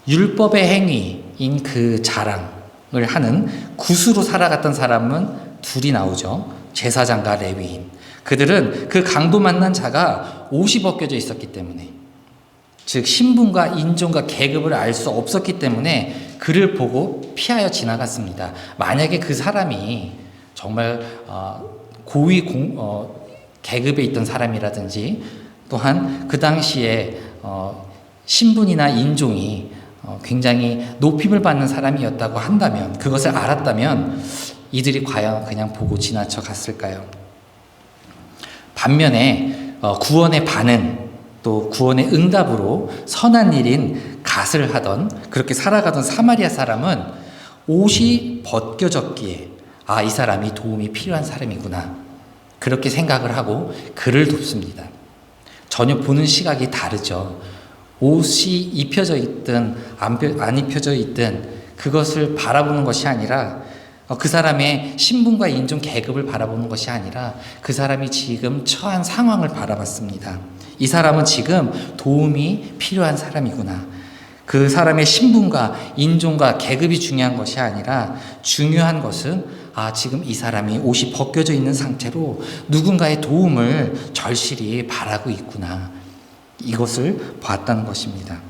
율법의 행위인 그 자랑을 하는 굿으로 살아갔던 사람은 둘이 나오죠. 제사장과 레위인. 그들은 그 강도 만난 자가 옷이 벗겨져 있었기 때문에, 즉 신분과 인종과 계급을 알 수 없었기 때문에 그를 보고 피하여 지나갔습니다. 만약에 그 사람이 정말 고위 계급에 있던 사람이라든지 또한 그 당시에 신분이나 인종이 굉장히 높임을 받는 사람이었다고 한다면, 그것을 알았다면 이들이 과연 그냥 보고 지나쳐 갔을까요? 반면에 구원의 반응 또 구원의 응답으로 선한 일인 갓을 하던, 그렇게 살아가던 사마리아 사람은 옷이 벗겨졌기에 이 사람이 도움이 필요한 사람이구나. 그렇게 생각을 하고 그를 돕습니다. 전혀 보는 시각이 다르죠. 옷이 입혀져 있든 안 입혀져 있든 그것을 바라보는 것이 아니라 그 사람의 신분과 인종 계급을 바라보는 것이 아니라 그 사람이 지금 처한 상황을 바라봤습니다. 이 사람은 지금 도움이 필요한 사람이구나. 그 사람의 신분과 인종과 계급이 중요한 것이 아니라 중요한 것은 지금 이 사람이 옷이 벗겨져 있는 상태로 누군가의 도움을 절실히 바라고 있구나. 이것을 봤다는 것입니다.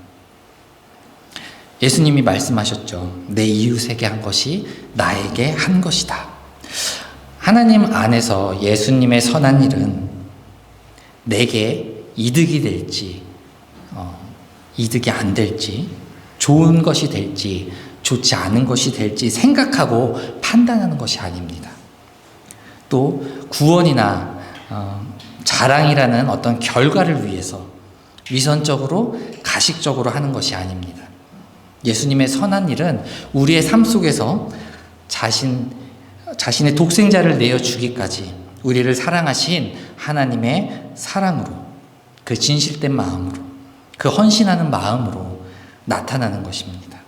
예수님이 말씀하셨죠. 내 이웃에게 한 것이 나에게 한 것이다. 하나님 안에서 예수님의 선한 일은 내게 이득이 될지 이득이 안 될지 좋은 것이 될지 좋지 않은 것이 될지 생각하고 판단하는 것이 아닙니다. 또 구원이나 자랑이라는 어떤 결과를 위해서 위선적으로 가식적으로 하는 것이 아닙니다. 예수님의 선한 일은 우리의 삶 속에서 자신의 독생자를 내어주기까지 우리를 사랑하신 하나님의 사랑으로, 그 진실된 마음으로, 그 헌신하는 마음으로 나타나는 것입니다.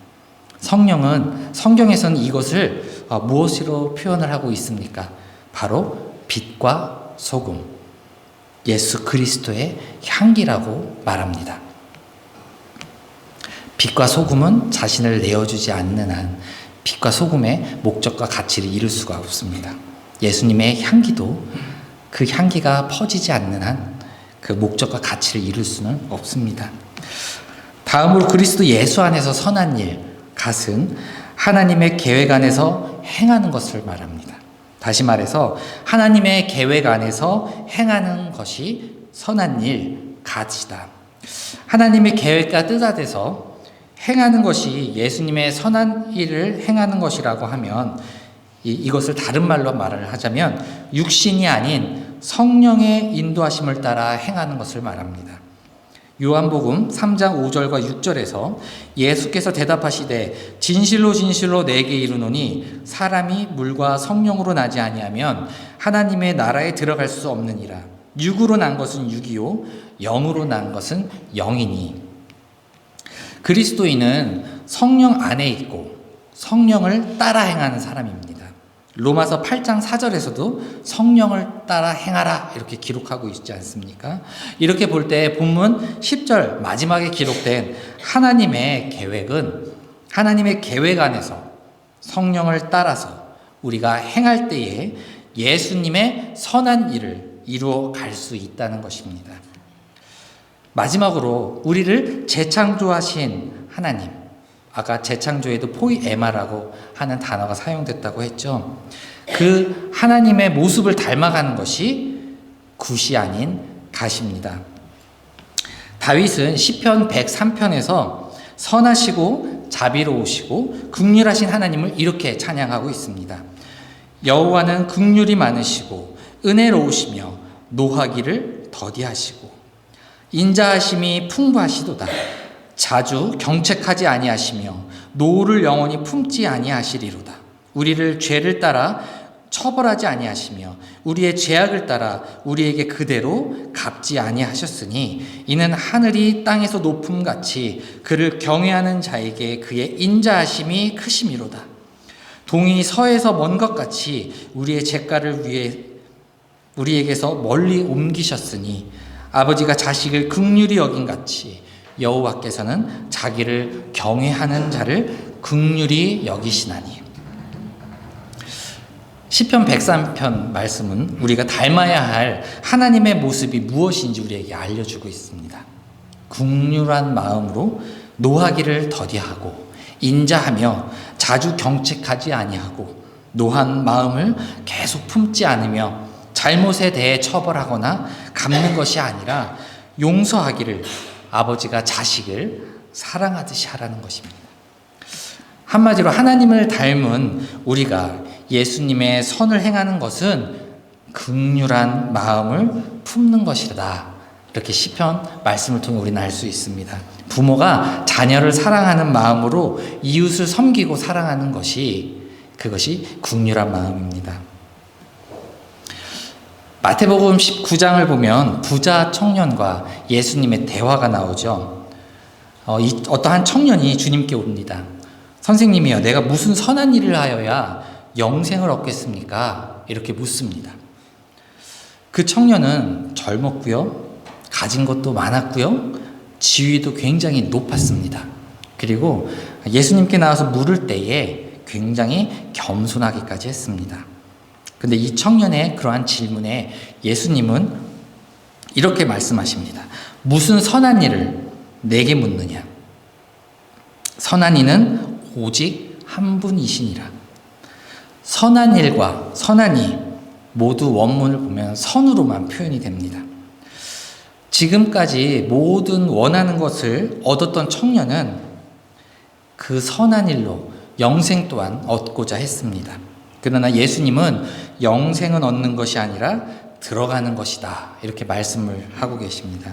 성령은 성경에서는 이것을 무엇으로 표현을 하고 있습니까? 바로 빛과 소금, 예수 그리스도의 향기라고 말합니다. 빛과 소금은 자신을 내어주지 않는 한 빛과 소금의 목적과 가치를 이룰 수가 없습니다. 예수님의 향기도 그 향기가 퍼지지 않는 한 그 목적과 가치를 이룰 수는 없습니다. 다음으로 그리스도 예수 안에서 선한 일, 갓은 하나님의 계획 안에서 행하는 것을 말합니다. 다시 말해서 하나님의 계획 안에서 행하는 것이 선한 일, 갓이다. 하나님의 계획과 뜻 안에서 행하는 것이 예수님의 선한 일을 행하는 것이라고 하면 이것을 다른 말로 말을 하자면 육신이 아닌 성령의 인도하심을 따라 행하는 것을 말합니다. 요한복음 3장 5절과 6절에서 예수께서 대답하시되 진실로 진실로 내게 이르노니 사람이 물과 성령으로 나지 아니하면 하나님의 나라에 들어갈 수 없느니라. 육으로 난 것은 육이요 영으로 난 것은 영이니. 그리스도인은 성령 안에 있고 성령을 따라 행하는 사람입니다. 로마서 8장 4절에서도 성령을 따라 행하라 이렇게 기록하고 있지 않습니까? 이렇게 볼 때 본문 10절 마지막에 기록된 하나님의 계획은 하나님의 계획 안에서 성령을 따라서 우리가 행할 때에 예수님의 선한 일을 이루어 갈 수 있다는 것입니다. 마지막으로 우리를 재창조하신 하나님, 아까 재창조에도 포이에마라고 하는 단어가 사용됐다고 했죠. 그 하나님의 모습을 닮아가는 것이 굿이 아닌 갓입니다. 다윗은 시편 103편에서 선하시고 자비로우시고 긍휼하신 하나님을 이렇게 찬양하고 있습니다. 여호와는 긍휼이 많으시고 은혜로우시며 노하기를 더디하시고 인자하심이 풍부하시도다. 자주 경책하지 아니하시며 노를 영원히 품지 아니하시리로다. 우리를 죄를 따라 처벌하지 아니하시며 우리의 죄악을 따라 우리에게 그대로 갚지 아니하셨으니 이는 하늘이 땅에서 높음같이 그를 경외하는 자에게 그의 인자하심이 크심이로다. 동이 서에서 먼 것 같이 우리의 죄가를 위해 우리에게서 멀리 옮기셨으니 아버지가 자식을 긍휼히 여긴 같이 여호와께서는 자기를 경외하는 자를 긍휼히 여기시나니. 시편 103편 말씀은 우리가 닮아야 할 하나님의 모습이 무엇인지 우리에게 알려주고 있습니다. 긍휼한 마음으로 노하기를 더디하고 인자하며 자주 경책하지 아니하고 노한 마음을 계속 품지 않으며 잘못에 대해 처벌하거나 갚는 것이 아니라 용서하기를 아버지가 자식을 사랑하듯이 하라는 것입니다. 한마디로 하나님을 닮은 우리가 예수님의 선을 행하는 것은 긍휼한 마음을 품는 것이다. 이렇게 시편 말씀을 통해 우리는 알 수 있습니다. 부모가 자녀를 사랑하는 마음으로 이웃을 섬기고 사랑하는 그것이 국률한 마음입니다. 마태복음 19장을 보면 부자 청년과 예수님의 대화가 나오죠. 어떠한 청년이 주님께 옵니다. 선생님이여, 내가 무슨 선한 일을 하여야 영생을 얻겠습니까? 이렇게 묻습니다. 그 청년은 젊었고요, 가진 것도 많았고요, 지위도 굉장히 높았습니다. 그리고 예수님께 나와서 물을 때에 굉장히 겸손하기까지 했습니다. 근데 이 청년의 그러한 질문에 예수님은 이렇게 말씀하십니다. 무슨 선한 일을 내게 묻느냐? 선한 이는 오직 한 분이시니라. 선한 일과 선한 이 모두 원문을 보면 선으로만 표현이 됩니다. 지금까지 모든 원하는 것을 얻었던 청년은 그 선한 일로 영생 또한 얻고자 했습니다. 그러나 예수님은 영생은 얻는 것이 아니라 들어가는 것이다, 이렇게 말씀을 하고 계십니다.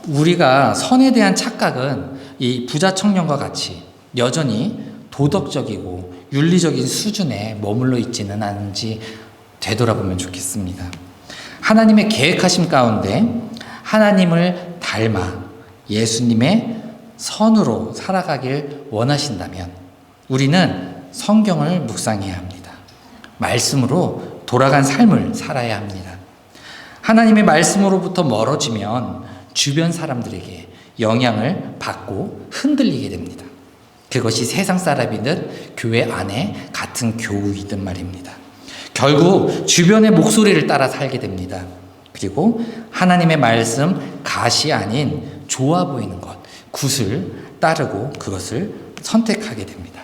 우리가 선에 대한 착각은 이 부자 청년과 같이 여전히 도덕적이고 윤리적인 수준에 머물러 있지는 않은지 되돌아보면 좋겠습니다. 하나님의 계획하심 가운데 하나님을 닮아 예수님의 선으로 살아가길 원하신다면 우리는 성경을 묵상해야 합니다. 말씀으로 돌아간 삶을 살아야 합니다. 하나님의 말씀으로부터 멀어지면 주변 사람들에게 영향을 받고 흔들리게 됩니다. 그것이 세상 사람이든 교회 안에 같은 교우이든 말입니다. 결국 주변의 목소리를 따라 살게 됩니다. 그리고 하나님의 말씀 갓이 아닌 좋아 보이는 것, 굿을 따르고 그것을 선택하게 됩니다.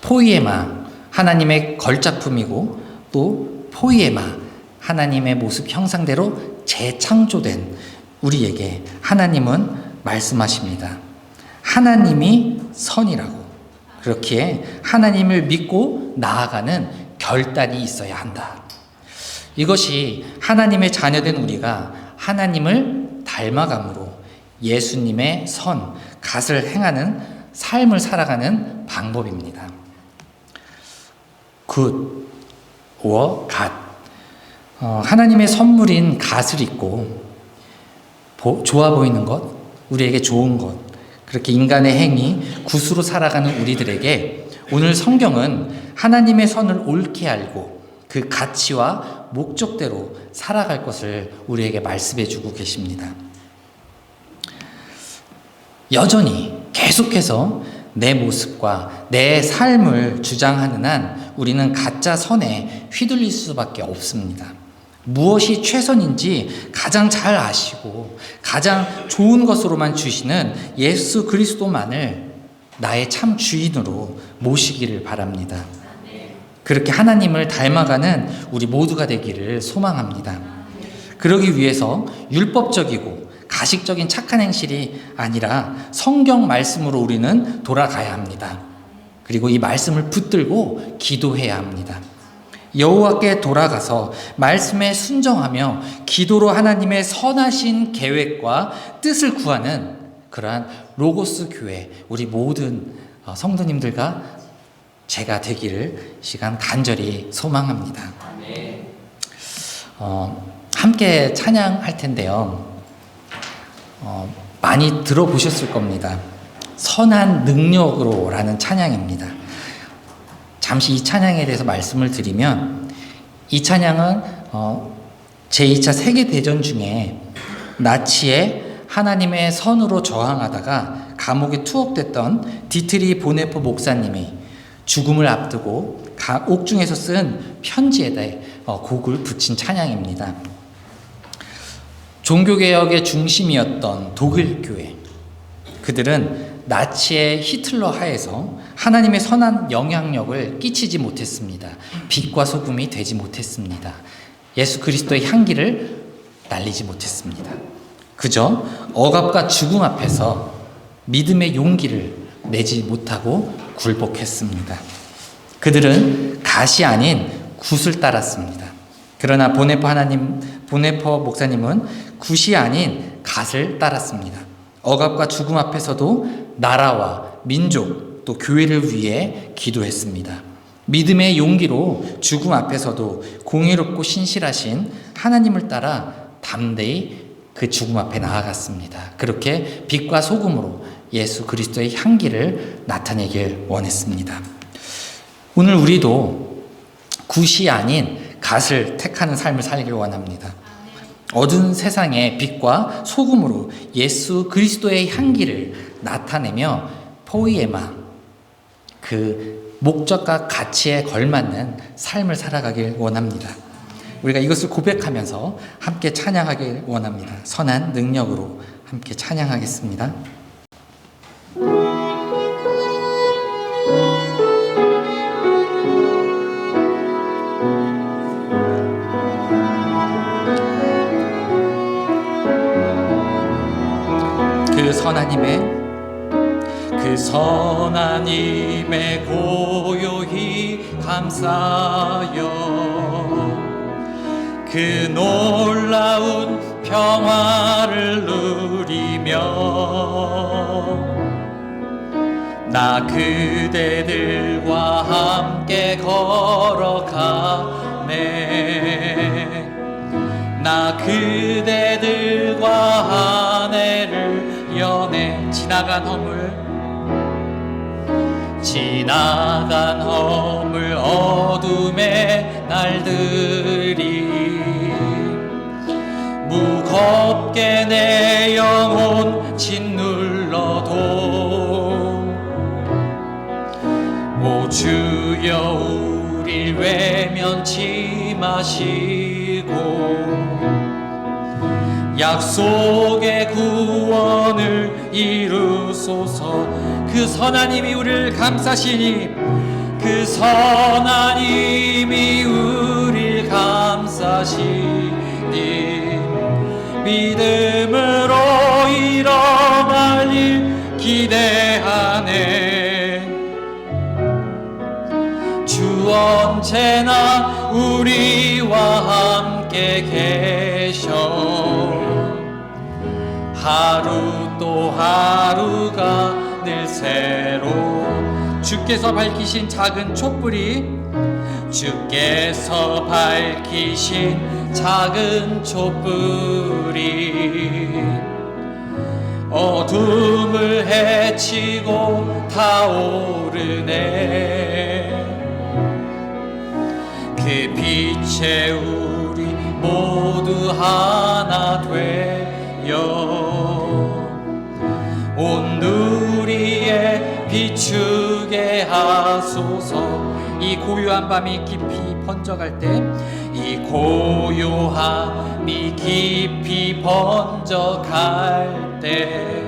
포이에마, 하나님의 걸작품이고 또 포이에마, 하나님의 모습 형상대로 재창조된 우리에게 하나님은 말씀하십니다. 하나님이 선이라고. 그렇기에 하나님을 믿고 나아가는 결단이 있어야 한다. 이것이 하나님의 자녀된 우리가 하나님을 닮아감으로 예수님의 선, 갓을 행하는 삶을 살아가는 방법입니다. 굿, 워, 갓. 하나님의 선물인 갓을 입고 좋아 보이는 것, 우리에게 좋은 것, 그렇게 인간의 행위, 굿으로 살아가는 우리들에게 오늘 성경은 하나님의 선을 옳게 알고 그 가치와 목적대로 살아갈 것을 우리에게 말씀해 주고 계십니다. 여전히 계속해서 내 모습과 내 삶을 주장하는 한 우리는 가짜 선에 휘둘릴 수밖에 없습니다. 무엇이 최선인지 가장 잘 아시고 가장 좋은 것으로만 주시는 예수 그리스도만을 나의 참 주인으로 모시기를 바랍니다. 그렇게 하나님을 닮아가는 우리 모두가 되기를 소망합니다. 그러기 위해서 율법적이고 가식적인 착한 행실이 아니라 성경 말씀으로 우리는 돌아가야 합니다. 그리고 이 말씀을 붙들고 기도해야 합니다. 여호와께 돌아가서 말씀에 순종하며 기도로 하나님의 선하신 계획과 뜻을 구하는 그러한 로고스 교회, 우리 모든 성도님들과 제가 되기를 시간 간절히 소망합니다. 함께 찬양할 텐데요. 많이 들어보셨을 겁니다. 선한 능력으로 라는 찬양입니다. 잠시 이 찬양에 대해서 말씀을 드리면 이 찬양은 제2차 세계대전 중에 나치의 하나님의 선으로 저항하다가 감옥에 투옥됐던 디트리 보네포 목사님이 죽음을 앞두고 옥중에서 쓴 편지에다 곡을 붙인 찬양입니다. 종교개혁의 중심이었던 독일 교회, 그들은 나치의 히틀러 하에서 하나님의 선한 영향력을 끼치지 못했습니다. 빛과 소금이 되지 못했습니다. 예수 그리스도의 향기를 날리지 못했습니다. 그저 억압과 죽음 앞에서 믿음의 용기를 내지 못하고 굴복했습니다. 그들은 갓이 아닌 굿을 따랐습니다. 그러나 보네포 하나님 보네퍼 목사님은 굿이 아닌 갓을 따랐습니다. 억압과 죽음 앞에서도 나라와 민족 또 교회를 위해 기도했습니다. 믿음의 용기로 죽음 앞에서도 공의롭고 신실하신 하나님을 따라 담대히 그 죽음 앞에 나아갔습니다. 그렇게 빛과 소금으로 예수 그리스도의 향기를 나타내길 원했습니다. 오늘 우리도 굿이 아닌 갓을 택하는 삶을 살기를 원합니다. 어두운 세상의 빛과 소금으로 예수 그리스도의 향기를 나타내며 포이에마, 그 목적과 가치에 걸맞는 삶을 살아가길 원합니다. 우리가 이것을 고백하면서 함께 찬양하길 원합니다. 선한 능력으로 함께 찬양하겠습니다. 그 선하님의 고요히 감사여 그 놀라운 평화를 누리며 나 그대들과 함께 걸어가네 나 그대들과 한 해를 연애 지나간 허물 어둠의 날들이 무겁게 내 영혼 짓눌러도 오 주여 우릴 외면치 마시고 약속의 구원을 이루소서 그 선하님이 우리를 감싸시니 그 선하님이 우리를 감싸시니 믿음으로 일어날 일 기대하네 주 언제나 우리와 함께 계셔 하루 또 하루가 늘 새로 주께서 밝히신 작은 촛불이 주께서 밝히신 작은 촛불이 어둠을 헤치고 타오르네 그 빛에 우리 모두 하나 되어 온 누리에 비추게 하소서 이 고요한 밤이 깊이 번져갈 때 이 고요함이 깊이 번져갈 때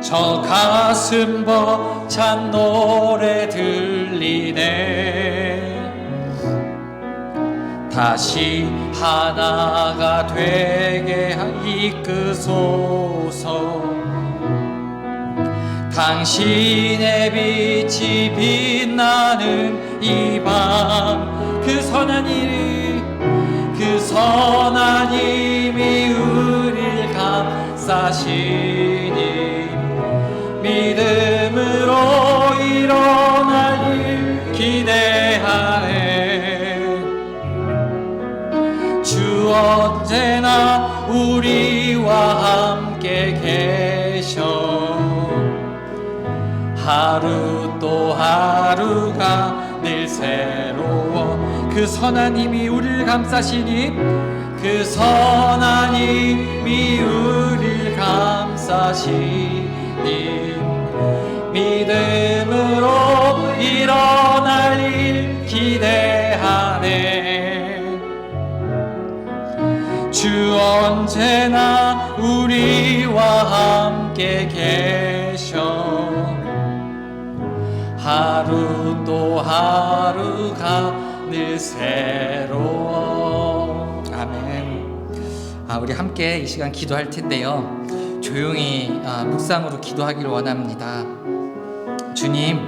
저 가슴 벅찬 노래 들리네 다시 하나가 되게 이끄소서 당신의 빛이 빛나는 이 밤 그 선하님이 우릴 감싸시니 믿음으로 일어날 일 기대하네 주 언제나 우리와 함께 계셔 하루 또 하루가 늘 새로워 그 선하님이 우리를 감싸시니 그 선하님이 우리를 감싸시니 믿음으로 일어날 일 기대하네 주 언제나 우리와 함께 계셔 하루 또 하루가 늘 새로워 아멘. 우리 함께 이 시간 기도할 텐데요 조용히 묵상으로 기도하기를 원합니다. 주님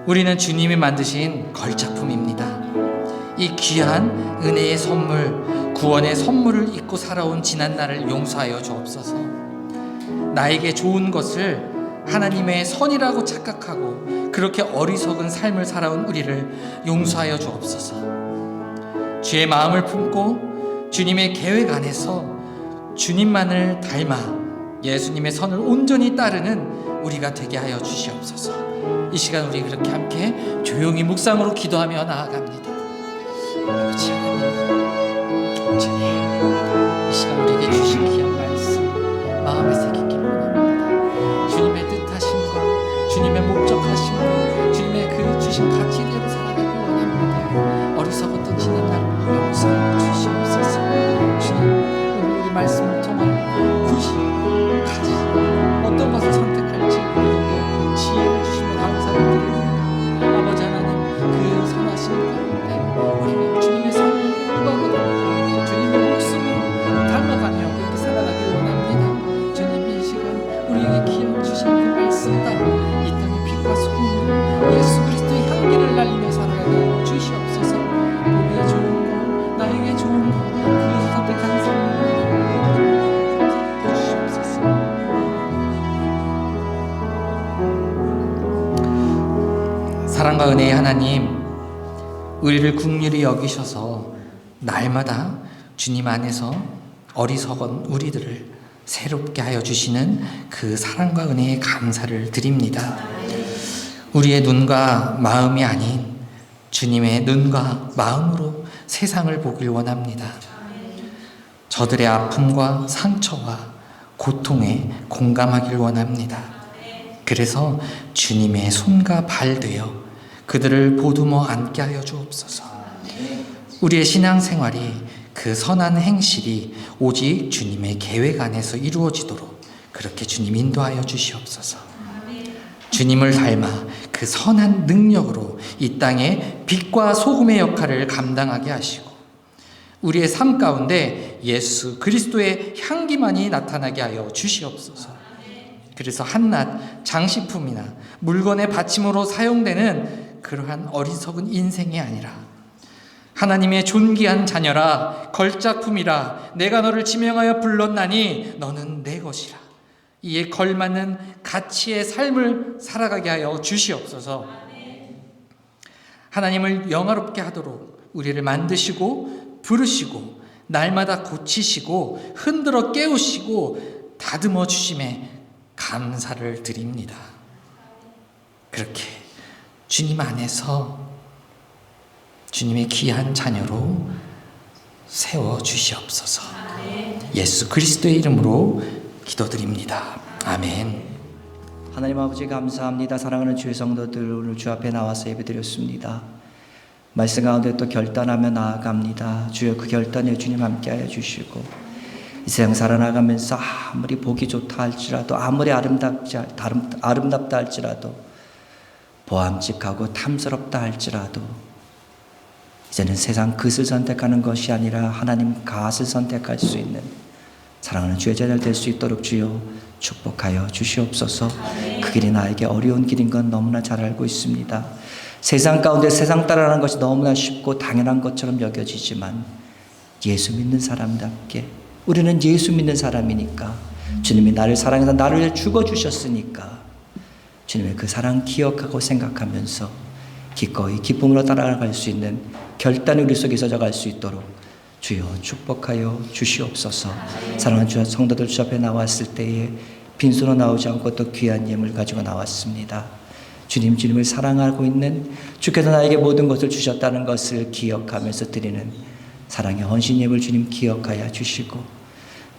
우리는 주님이 만드신 걸작품입니다. 이 귀한 은혜의 선물, 구원의 선물을 잊고 살아온 지난 날을 용서하여 주옵소서. 나에게 좋은 것을 하나님의 선이라고 착각하고 그렇게 어리석은 삶을 살아온 우리를 용서하여 주옵소서. 주의 마음을 품고 주님의 계획 안에서 주님만을 닮아 예수님의 선을 온전히 따르는 우리가 되게 하여 주시옵소서. 이 시간 우리 그렇게 함께 조용히 묵상으로 기도하며 나아갑니다. 아버지 하나님, 주님, 이 시간 우리에게 주신 귀한 말씀 마음에 새기길 원합니다. 주님의 뜻하심과 주님의 목적하심과 주님의 그 주신 가치대로 살아가길 원합니다. 어리석었던 지난 날을 용서하여 주시옵소서. 주님, 오늘 우리 말씀을 통하여 굳이 가지 어떤 것을 선택할지 우리에게 지혜를 주시며 감사를 드립니다. 아버지 하나님, 그 선하신 가운데 우리가 주님의 선을 구하거든요. 주님의 목숨을 닮아가며 그렇게 살아가길 원합니다. 주님, 이 시간 우리에게 기여 주신 그 말씀 따라 이 땅의 빛과 소금으로 예수 그리스도의 향기를 날리며 살아가게 주시옵소서. 보기에 좋은 것, 나에게 좋은 것, 그것을 선택하는 삶을 주시옵소서. 사랑과 은혜의 하나님, 우리를 긍휼히 여기셔서 날마다 주님 안에서 어리석은 우리들을 새롭게 하여 주시는 그 사랑과 은혜에 감사를 드립니다. 우리의 눈과 마음이 아닌 주님의 눈과 마음으로 세상을 보길 원합니다. 저들의 아픔과 상처와 고통에 공감하길 원합니다. 그래서 주님의 손과 발 되어 그들을 보듬어 안게 하여 주옵소서. 우리의 신앙생활이 그 선한 행실이 오직 주님의 계획 안에서 이루어지도록 그렇게 주님 인도하여 주시옵소서. 주님을 닮아 그 선한 능력으로 이 땅에 빛과 소금의 역할을 감당하게 하시고 우리의 삶 가운데 예수 그리스도의 향기만이 나타나게 하여 주시옵소서. 그래서 한낱 장식품이나 물건의 받침으로 사용되는 그러한 어리석은 인생이 아니라 하나님의 존귀한 자녀라, 걸작품이라, 내가 너를 지명하여 불렀나니 너는 내 것이라, 이에 걸맞는 가치의 삶을 살아가게 하여 주시옵소서. 하나님을 영화롭게 하도록 우리를 만드시고 부르시고 날마다 고치시고 흔들어 깨우시고 다듬어 주심에 감사를 드립니다. 그렇게 주님 안에서 주님의 귀한 자녀로 세워 주시옵소서. 예수 그리스도의 이름으로 기도드립니다. 아멘. 하나님 아버지 감사합니다. 사랑하는 주의 성도들, 오늘 주 앞에 나와서 예배드렸습니다. 말씀 가운데 또 결단하며 나아갑니다. 주여, 그 결단에 주님 함께하여 주시고 이 세상 살아나가면서 아무리 보기 좋다 할지라도, 아무리 아름답다 할지라도, 보암직하고 탐스럽다 할지라도 이제는 세상 것을 선택하는 것이 아니라 하나님 갓을 선택할 수 있는 사랑하는 주의 자녀 될 수 있도록 주여 축복하여 주시옵소서. 그 길이 나에게 어려운 길인 건 너무나 잘 알고 있습니다. 세상 가운데 세상 따라가는 것이 너무나 쉽고 당연한 것처럼 여겨지지만 예수 믿는 사람답게, 우리는 예수 믿는 사람이니까, 주님이 나를 사랑해서 나를 위해 죽어주셨으니까 주님의 그 사랑 기억하고 생각하면서 기꺼이 기쁨으로 따라갈 수 있는 결단이 우리 속에 젖어갈 수 있도록 주여 축복하여 주시옵소서. 사랑하는 주 성도들, 주 앞에 나왔을 때에 빈손으로 나오지 않고 또 귀한 예물 가지고 나왔습니다. 주님을 사랑하고 있는, 주께서 나에게 모든 것을 주셨다는 것을 기억하면서 드리는 사랑의 헌신 예물 주님 기억하여 주시고,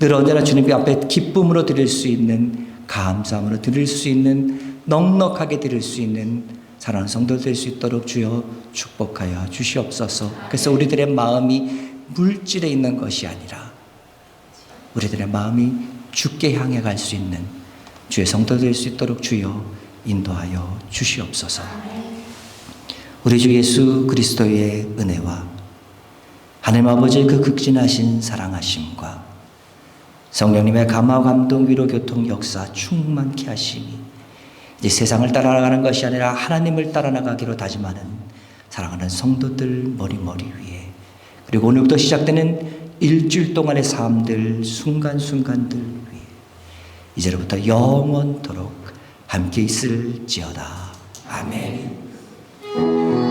늘 언제나 주님 앞에 기쁨으로 드릴 수 있는, 감사함으로 드릴 수 있는, 넉넉하게 드릴 수 있는 사랑하는 성도 될 수 있도록 주여 축복하여 주시옵소서. 그래서 우리들의 마음이 물질에 있는 것이 아니라 우리들의 마음이 주께 향해 갈 수 있는 주의 성도 될 수 있도록 주여 인도하여 주시옵소서. 우리 주 예수 그리스도의 은혜와 하나님 아버지의 그 극진하신 사랑하심과 성령님의 감화 감동 위로 교통 역사 충만케 하심이 이제 세상을 따라가는 것이 아니라 하나님을 따라 나가기로 다짐하는 사랑하는 성도들 머리 위에, 그리고 오늘부터 시작되는 일주일 동안의 삶들 순간순간들 위에 이제로부터 영원토록 함께 있을지어다. 아멘.